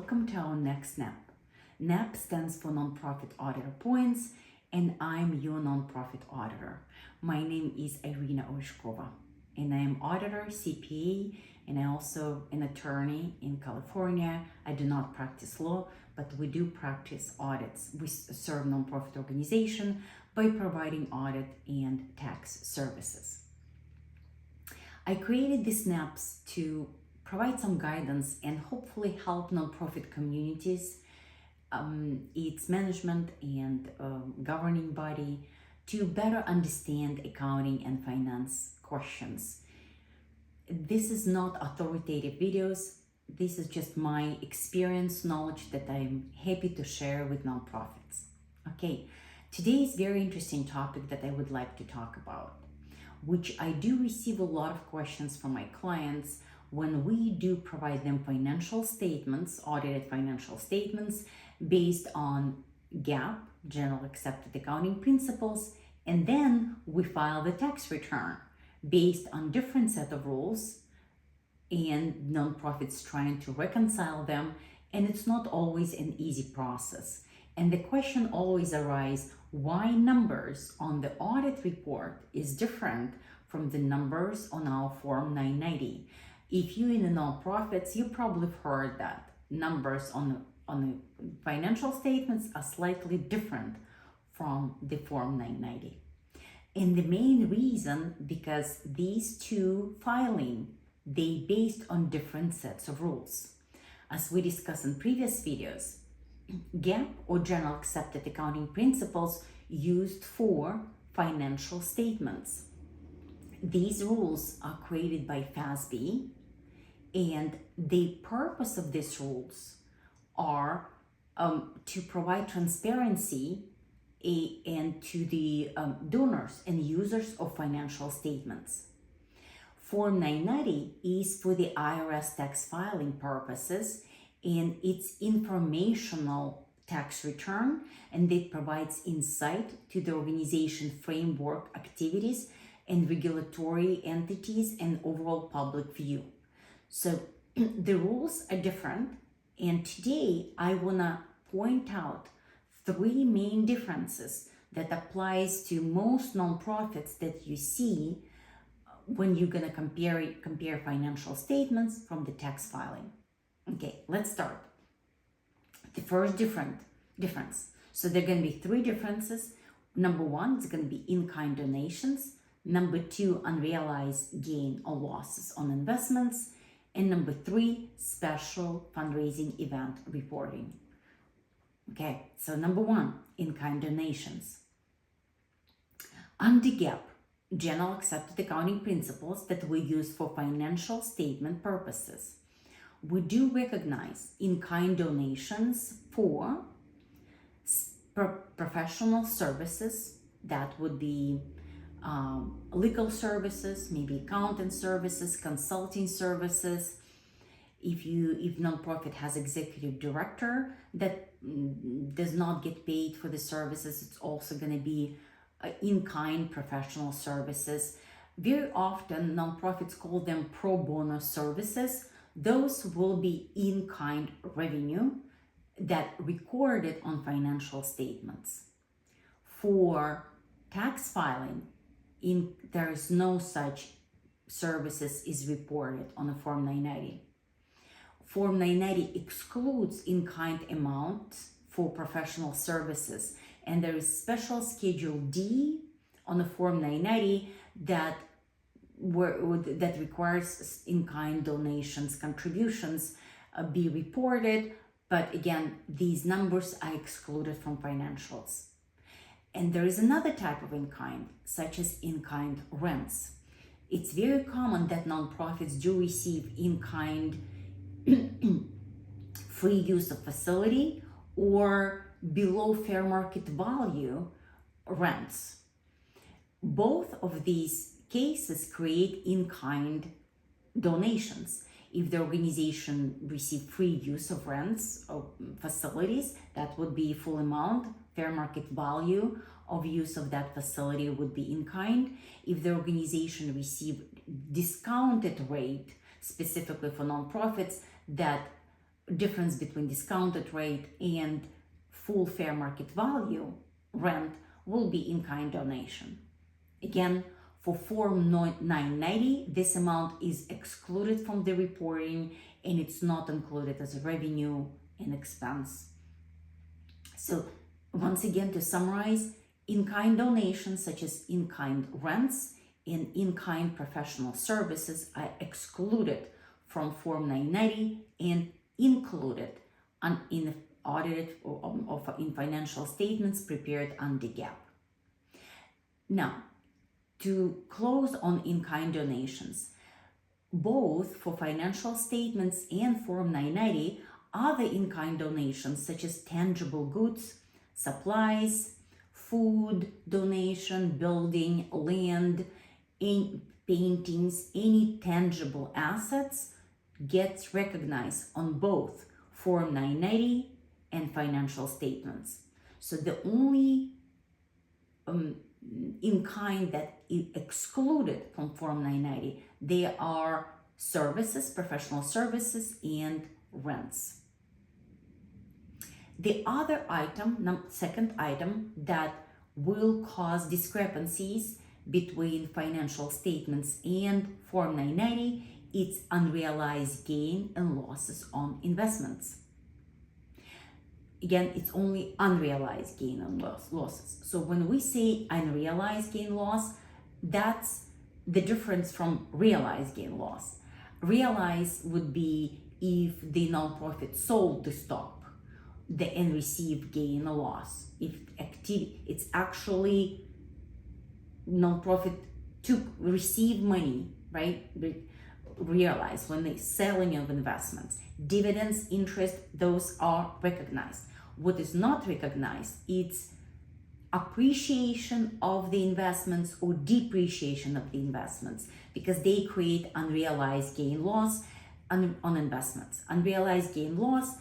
welcome to our next NAP. NAP stands for Nonprofit Auditor Points, and I'm your nonprofit auditor. My name is Irina Oishkova, and I am auditor, CPA, and I'm also an attorney in California. I do not practice law, but we do practice audits. We serve nonprofit organizations by providing audit and tax services. I created these NAPs to provide some guidance and hopefully help nonprofit communities, its management and governing body to better understand accounting and finance questions. This is not authoritative videos. This is just my experience, knowledge that I'm happy to share with nonprofits. Okay, today's very interesting topic that I would like to talk about, which I do receive a lot of questions from my clients when we do provide them financial statements, audited financial statements based on GAAP, General Accepted Accounting Principles, and then we file the tax return based on different set of rules, and nonprofits trying to reconcile them, and it's not always an easy process. And the question always arises, why numbers on the audit report is different from the numbers on our Form 990? If you're in the nonprofits, you probably have heard that numbers on the financial statements are slightly different from the Form 990. And the main reason, because these two filing, they based on different sets of rules. As we discussed in previous videos, GAAP or General Accepted Accounting Principles used for financial statements. These rules are created by FASB, and the purpose of these rules are to provide transparency and to the donors and users of financial statements. Form 990 is for the IRS tax filing purposes, and it's informational tax return, and it provides insight to the organization framework activities and regulatory entities and overall public view. So the rules are different, and today I want to point out three main differences that applies to most nonprofits that you see when you're going to compare financial statements from the tax filing. Okay, let's start. The first difference. So there are going to be three differences. Number one, it's going to be in-kind donations. Number two, unrealized gain or losses on investments. And number three, special fundraising event reporting. Okay, so number one, in-kind donations. Under GAAP, General Accepted Accounting Principles that we use for financial statement purposes, we do recognize in-kind donations for professional services. That would be legal services, maybe accountant services, consulting services. If nonprofit has executive director that does not get paid for the services, it's also going to be in-kind professional services. Very often nonprofits call them pro bono services. Those will be in-kind revenue that recorded on financial statements. For tax filing, there is no such services is reported on a Form 990. Form 990 excludes in-kind amounts for professional services, and there is special Schedule D on the Form 990 that requires in-kind donations, contributions be reported, but again, these numbers are excluded from financials. And there is another type of in-kind, such as in-kind rents. It's very common that nonprofits do receive in-kind free use of facility or below fair market value rents. Both of these cases create in-kind donations. If the organization received free use of rents of facilities, that would be full amount. Fair market value of use of that facility would be in kind. If the organization received discounted rate specifically for nonprofits, that difference between discounted rate and full fair market value rent will be in-kind donation. Again, for Form 990, this amount is excluded from the reporting and it's not included as a revenue and expense. So once again, to summarize, in-kind donations such as in-kind rents and in-kind professional services are excluded from Form 990 and included in audited or in financial statements prepared under GAAP. Now, to close on in-kind donations, both for financial statements and Form 990, other in-kind donations such as tangible goods, supplies, food donation, building, land, paintings, any tangible assets gets recognized on both Form 990 and financial statements. So the only in-kind that is excluded from Form 990, they are services, professional services, and rents. The other item, second item, that will cause discrepancies between financial statements and Form 990, it's unrealized gain and losses on investments. Again, it's only unrealized gain and losses. So when we say unrealized gain loss, that's the difference from realized gain loss. Realized would be if the nonprofit sold the stock and received gain or loss. If it's actually nonprofit received money, right? Realized when they're selling of investments. Dividends, interest, those are recognized. What is not recognized, it's appreciation of the investments or depreciation of the investments, because they create unrealized gain loss on investments. Unrealized gain loss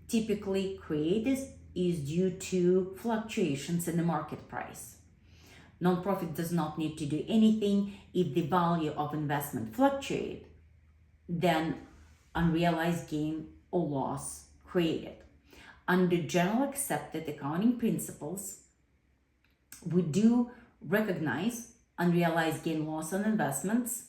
typically created is due to fluctuations in the market price. Nonprofit does not need to do anything. If the value of investment fluctuates, then unrealized gain or loss created. Under general accepted accounting principles, we do recognize unrealized gain loss on investments,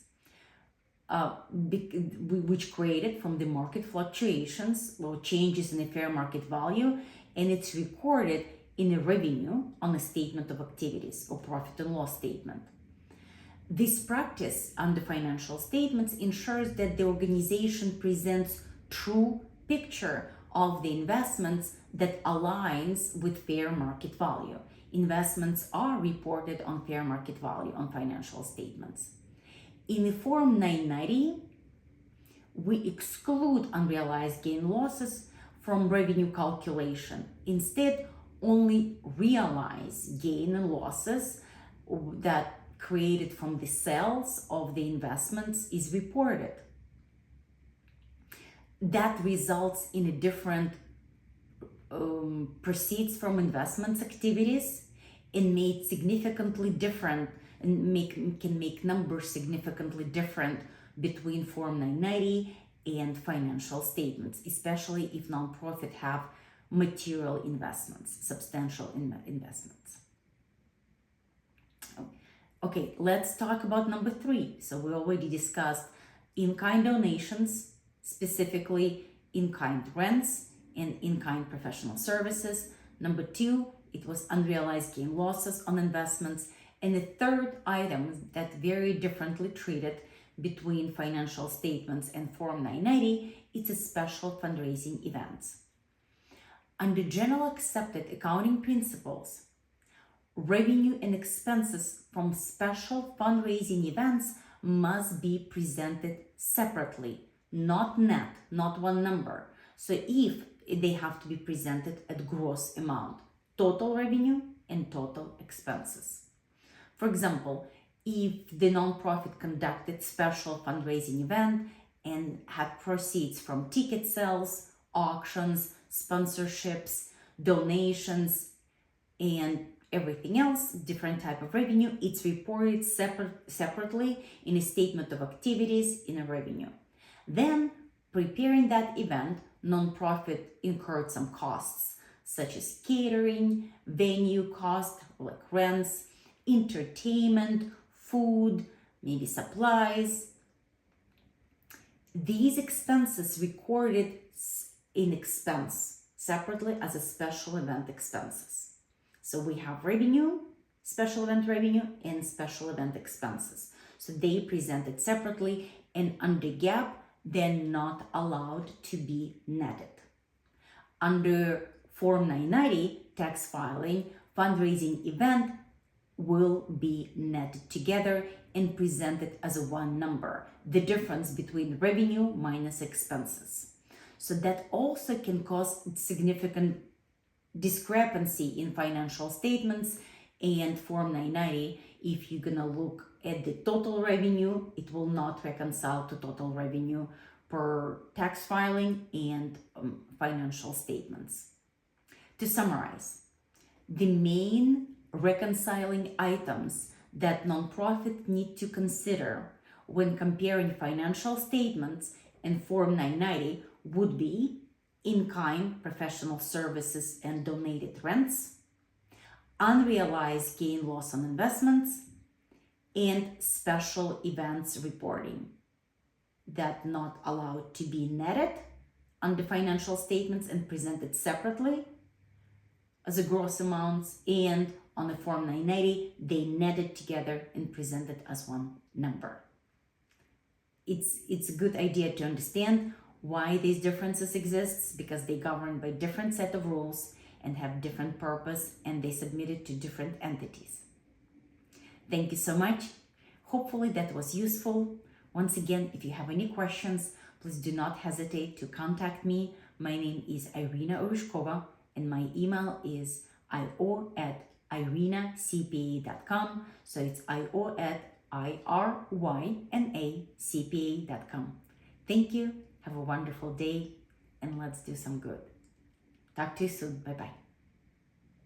which created from the market fluctuations or changes in the fair market value, and it's recorded in a revenue on a statement of activities or profit and loss statement. This practice under financial statements ensures that the organization presents true picture of the investments that aligns with fair market value. Investments are reported on fair market value on financial statements. In the Form 990, we exclude unrealized gain losses from revenue calculation. Instead, only realized gain and losses that created from the sales of the investments is reported. That results in a different proceeds from investments activities and made significantly different and can make numbers significantly different between Form 990 and financial statements, especially if nonprofit have material investments, substantial investments. Okay, let's talk about number 3. So we already discussed in-kind donations, specifically in-kind rents and in-kind professional services. Number 2, it was unrealized gain losses on investments. And the third item that very differently treated between financial statements and Form 990, it's a special fundraising events. Under general accepted accounting principles, revenue and expenses from special fundraising events must be presented separately, not net, not one number. So if they have to be presented at gross amount, total revenue and total expenses. For example, if the nonprofit conducted special fundraising event and had proceeds from ticket sales, auctions, sponsorships, donations, and everything else, different type of revenue, it's reported separately in a statement of activities in a revenue. Then, preparing that event nonprofit incurred some costs, such as catering, venue cost, like rents, entertainment, food, maybe supplies. These expenses recorded in expense separately as a special event expenses. So we have revenue, special event revenue, and special event expenses. So they presented separately, and under GAAP, they're not allowed to be netted. Under Form 990 tax filing, fundraising event will be netted together and presented as one number, the difference between revenue minus expenses. So that also can cause significant discrepancy in financial statements and Form 990. If you're gonna look at the total revenue, it will not reconcile to total revenue per tax filing and financial statements. To summarize, the main reconciling items that nonprofit need to consider when comparing financial statements and Form 990 would be in-kind professional services and donated rents, unrealized gain loss on investments, and special events reporting that not allowed to be netted on the financial statements and presented separately as a gross amounts, and on the Form 990 they netted together and presented as one number. It's a good idea to understand why these differences exist, because they govern by different set of rules and have different purpose, and they submitted to different entities. Thank you so much. Hopefully that was useful. Once again, if you have any questions, please do not hesitate to contact me. My name is Irina Orushkova, and my email is io@irinacpa.com. So it's io@irinacpa.com. Thank you. Have a wonderful day, and let's do some good. Talk to you soon. Bye-bye.